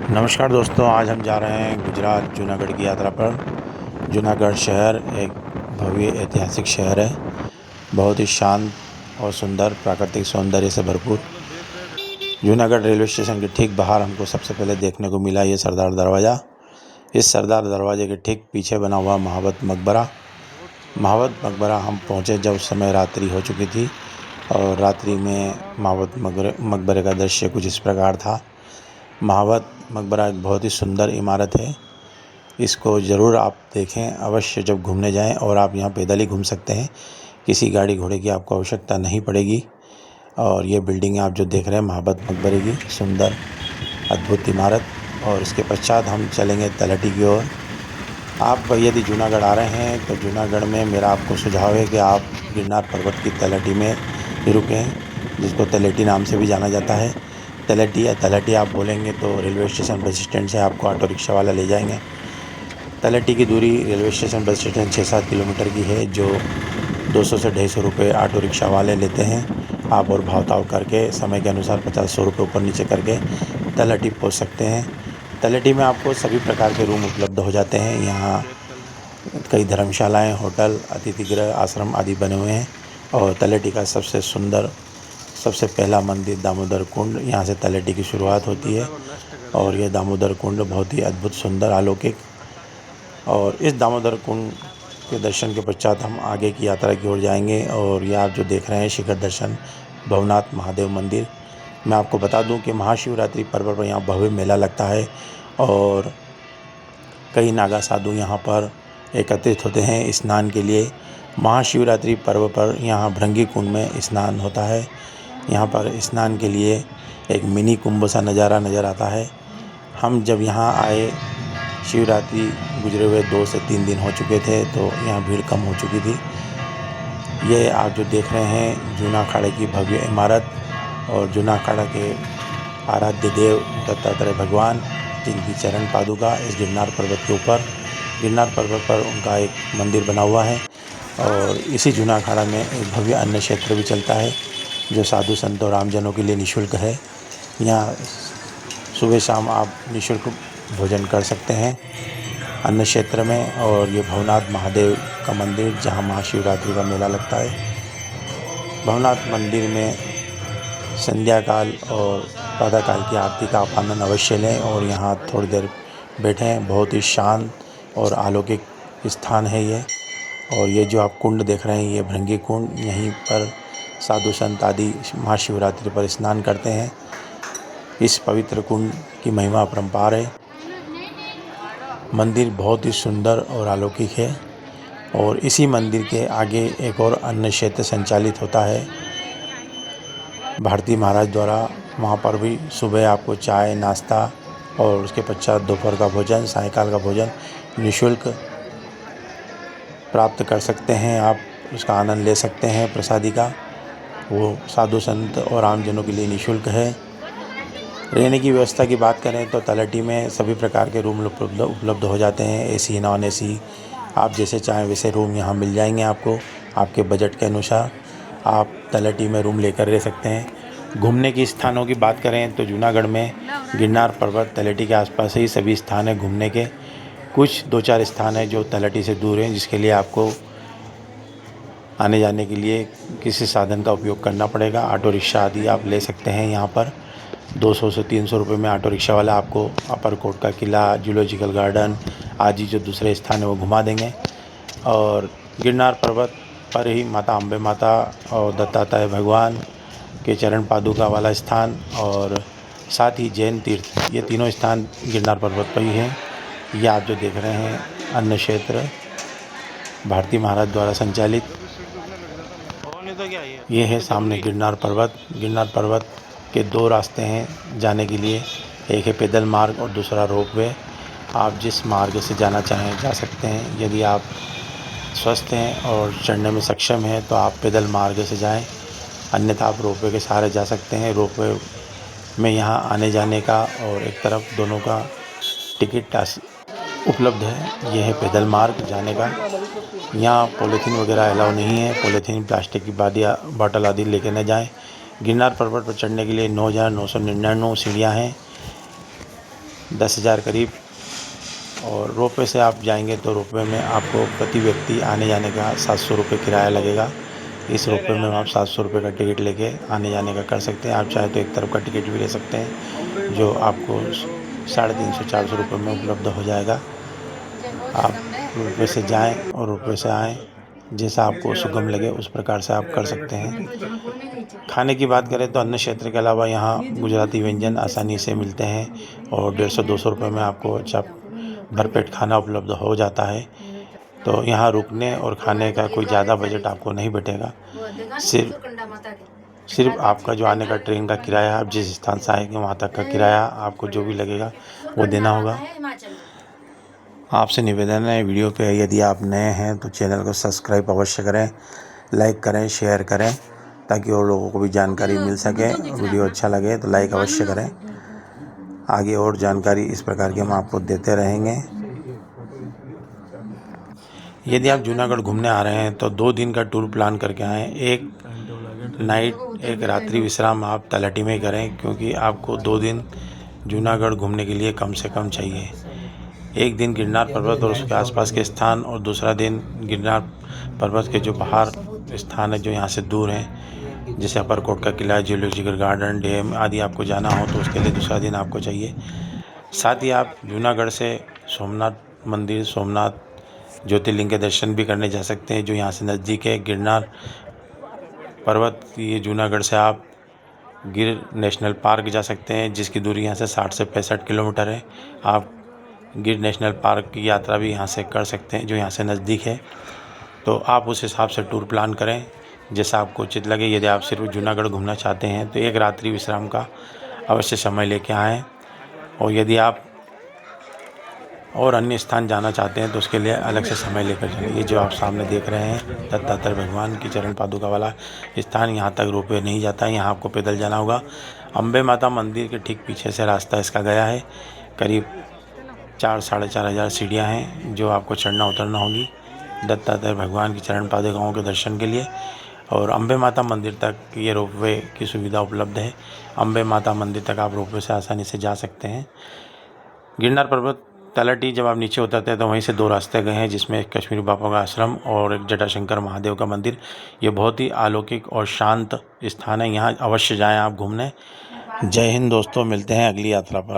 नमस्कार दोस्तों, आज हम जा रहे हैं गुजरात जूनागढ़ की यात्रा पर। जूनागढ़ शहर एक भव्य ऐतिहासिक शहर है। बहुत ही शांत और सुंदर, प्राकृतिक सौंदर्य से भरपूर। जूनागढ़ रेलवे स्टेशन के ठीक बाहर हमको सबसे पहले देखने को मिला ये सरदार दरवाज़ा। इस सरदार दरवाजे के ठीक पीछे बना हुआ महावत मकबरा। महावत मकबरा हम पहुँचे जब उस समय रात्रि हो चुकी थी, और रात्रि में महावत मकबरे का दृश्य कुछ इस प्रकार था। महावत मकबरा एक बहुत ही सुंदर इमारत है। इसको ज़रूर आप देखें अवश्य जब घूमने जाएं, और आप यहाँ पैदल ही घूम सकते हैं, किसी गाड़ी घोड़े की आपको आवश्यकता नहीं पड़ेगी। और ये बिल्डिंग आप जो देख रहे हैं महावत मकबरे की सुंदर अद्भुत इमारत। और इसके पश्चात हम चलेंगे तलहटी की ओर। आप यदि जूनागढ़ आ रहे हैं तो जूनागढ़ में मेरा आपको सुझाव है कि आप गिरनार पर्वत की तलहटी में ही रुकें, जिसको तलहटी नाम से भी जाना जाता है। तलहटी या तलहटी आप बोलेंगे तो रेलवे स्टेशन बस स्टैंड से आपको ऑटो रिक्शा वाला ले जाएंगे। तलहटी की दूरी railway station bus station 6-7 kilometre की है, जो 200 से 250 रुपये ऑटो रिक्शा वाले लेते हैं। आप और भाव-ताव करके समय के अनुसार 50-100 रुपये ऊपर नीचे करके तलहटी पहुँच सकते हैं। तलहटी में आपको सभी प्रकार के रूम उपलब्ध हो जाते हैं। यहाँ कई धर्मशालाएँ, होटल, अतिथि गृह, आश्रम आदि बने हुए हैं। और तलहटी का सबसे सुंदर, सबसे पहला मंदिर दामोदर कुंड, यहाँ से तलहटी की शुरुआत होती है। और यह दामोदर कुंड बहुत ही अद्भुत, सुंदर, अलौकिक। और इस दामोदर कुंड के दर्शन के पश्चात हम आगे की यात्रा की ओर जाएंगे। और ये आप जो देख रहे हैं शिखर दर्शन भवनाथ महादेव मंदिर। मैं आपको बता दूं कि महाशिवरात्रि पर्व पर यहाँ भव्य मेला लगता है, और कई नागा साधु यहाँ पर एकत्रित होते हैं स्नान के लिए। महाशिवरात्रि पर्व पर यहाँ भृंगी कुंड में स्नान होता है। यहाँ पर स्नान के लिए एक मिनी कुंभ सा नज़ारा नज़र आता है। हम जब यहाँ आए, शिवरात्रि गुजरे हुए 2 से 3 दिन हो चुके थे, तो यहाँ भीड़ कम हो चुकी थी। ये आप जो देख रहे हैं जूना अखाड़े की भव्य इमारत, और जूना अखाड़ा के आराध्य देव दत्तात्रेय भगवान, जिनकी चरण पादुका इस गिरनार पर्वत के ऊपर, गिरनार पर्वत पर उनका एक मंदिर बना हुआ है। और इसी जूना अखाड़ा में एक भव्य अन्न क्षेत्र भी चलता है, जो साधु संत और आमजनों के लिए निःशुल्क है। यहाँ सुबह शाम आप निःशुल्क भोजन कर सकते हैं अन्न क्षेत्र में। और ये भवनाथ महादेव का मंदिर, जहाँ महाशिवरात्रि का मेला लगता है। भवनाथ मंदिर में संध्या काल और प्रातः काल की आरती का आप आनंद अवश्य लें, और यहाँ थोड़ी देर बैठें। बहुत ही शांत और अलौकिक स्थान है ये। और ये जो आप कुंड देख रहे हैं, ये भृंगी कुंड, यहीं पर साधु संत आदि महाशिवरात्रि पर स्नान करते हैं। इस पवित्र कुंड की महिमा अपरंपार है। मंदिर बहुत ही सुंदर और अलौकिक है। और इसी मंदिर के आगे एक और अन्न क्षेत्र संचालित होता है भारती महाराज द्वारा। वहाँ पर भी सुबह आपको चाय, नाश्ता, और उसके पश्चात दोपहर का भोजन, सायंकाल का भोजन निःशुल्क प्राप्त कर सकते हैं। आप उसका आनंद ले सकते हैं प्रसादी का। वो साधु संत और आमजनों के लिए निःशुल्क है। रहने की व्यवस्था की बात करें तो तलहटी में सभी प्रकार के रूम उपलब्ध हो जाते हैं। एसी, नॉन एसी, आप जैसे चाहें वैसे रूम यहाँ मिल जाएंगे आपको। आपके बजट के अनुसार आप तलहटी में रूम लेकर रह सकते हैं। घूमने की स्थानों की बात करें तो जूनागढ़ में गिरनार पर्वत, तलहटी के आसपास ही सभी स्थान हैं घूमने के। कुछ 2-4 स्थान हैं जो तलहटी से दूर हैं, जिसके लिए आपको आने जाने के लिए किसी साधन का उपयोग करना पड़ेगा। ऑटो रिक्शा आदि आप ले सकते हैं। यहाँ पर 200 से 300 रुपये में ऑटो रिक्शा वाला आपको अपर कोट का किला, जूलॉजिकल गार्डन आदि जो दूसरे स्थान है वो घुमा देंगे। और गिरनार पर्वत पर ही माता अम्बे माता और दत्तात्रेय भगवान के चरण पादुका वाला स्थान, और साथ ही जैन तीर्थ, ये तीनों स्थान गिरनार पर्वत पर ही हैं। ये आप जो देख रहे हैं अन्न क्षेत्र भारती महाराज द्वारा संचालित, ये है सामने गिरनार पर्वत। गिरनार पर्वत के 2 रास्ते हैं जाने के लिए, एक है पैदल मार्ग और दूसरा रोपवे। आप जिस मार्ग से जाना चाहें जा सकते हैं। यदि आप स्वस्थ हैं और चढ़ने में सक्षम हैं तो आप पैदल मार्ग से जाएं, अन्यथा आप रोपवे के सहारे जा सकते हैं। रोपवे में यहाँ आने जाने का और एक तरफ दोनों का टिकट उपलब्ध है। यह है पैदल मार्ग जाने का। यहाँ पॉलीथीन वगैरह अलाउ नहीं है। पॉलीथीन, प्लास्टिक की बॉटल आदि लेके न जाएं। गिरनार पर्वत पर चढ़ने के लिए 9,999 सीढ़ियाँ हैं, 10,000 करीब। और रोपवे से आप जाएंगे तो रोपवे में आपको प्रति व्यक्ति आने जाने का 700 रुपये किराया लगेगा। इस रोपवे में आप 700 रुपये का टिकट लेके आने जाने का कर सकते हैं। आप चाहे तो एक तरफ का टिकट भी ले सकते हैं जो आपको 350-400 रुपये में उपलब्ध हो जाएगा। आप रोपवे से जाएं और रोपवे से आएँ, जैसा आपको सुगम लगे उस प्रकार से आप कर सकते हैं। खाने की बात करें तो अन्य क्षेत्र के अलावा यहाँ गुजराती व्यंजन आसानी से मिलते हैं और 150-200 रुपये में आपको अच्छा भरपेट खाना उपलब्ध हो जाता है। तो यहाँ रुकने और खाने का कोई ज़्यादा बजट आपको नहीं बैठेगा। सिर्फ आपका जो आने का ट्रेन का किराया, आप जिस स्थान से आएंगे वहाँ तक का किराया आपको जो भी लगेगा वो देना होगा। आपसे निवेदन है, वीडियो पे यदि आप नए हैं तो चैनल को सब्सक्राइब अवश्य करें, लाइक करें, शेयर करें ताकि और लोगों को भी जानकारी मिल सके। वीडियो अच्छा लगे तो लाइक अवश्य करें। आगे और जानकारी इस प्रकार की हम आपको देते रहेंगे। यदि आप जूनागढ़ घूमने आ रहे हैं तो 2 दिन का टूर प्लान करके आएँ। एक नाइट, एक रात्रि विश्राम आप तलहटी में करें, क्योंकि आपको 2 दिन जूनागढ़ घूमने के लिए कम से कम चाहिए। एक दिन गिरनार पर्वत और उसके आसपास के स्थान और दूसरा दिन गिरनार पर्वत के जो बाहर स्थान है जो यहाँ से दूर हैं, जैसे अपरकोट का किला, जूलॉजिकल गार्डन, डैम आदि आपको जाना हो तो उसके लिए दूसरा दिन आपको चाहिए। साथ ही आप जूनागढ़ से सोमनाथ मंदिर, सोमनाथ ज्योतिर्लिंग के दर्शन भी करने जा सकते हैं जो यहाँ से नज़दीक है। गिरनार पर्वत, ये जूनागढ़ से आप गिर नेशनल पार्क जा सकते हैं जिसकी दूरी यहाँ से 60 से 65 किलोमीटर है। आप गिर नेशनल पार्क की यात्रा भी यहाँ से कर सकते हैं जो यहाँ से नज़दीक है। तो आप उस हिसाब से टूर प्लान करें जैसा आपको उचित लगे। यदि आप सिर्फ जूनागढ़ घूमना चाहते हैं तो एक रात्रि विश्राम का अवश्य समय लेके आएँ। और यदि आप और अन्य स्थान जाना चाहते हैं तो उसके लिए अलग से समय लेकर चलें। ये जो आप सामने देख रहे हैं दत्तात्रेय भगवान की चरण पादुका वाला स्थान, यहाँ तक रोपवे नहीं जाता है, यहाँ आपको पैदल जाना होगा। अम्बे माता मंदिर के ठीक पीछे से रास्ता इसका गया है। करीब 4-4.5 हज़ार सीढ़ियाँ हैं जो आपको चढ़ना उतरना होगी दत्तात्रेय भगवान की चरण पादुकाओं के दर्शन के लिए। और अम्बे माता मंदिर तक ये रोपवे की सुविधा उपलब्ध है। अम्बे माता मंदिर तक आप रोपवे से आसानी से जा सकते हैं। गिरनार पर्वत तलहटी जब आप नीचे उतरते हैं तो वहीं से 2 रास्ते गए हैं, जिसमें एक कश्मीरी बाबा का आश्रम और एक जटाशंकर महादेव का मंदिर। ये बहुत ही अलौकिक और शांत स्थान है, यहाँ अवश्य जाएं आप घूमने। जय हिंद दोस्तों, मिलते हैं अगली यात्रा पर।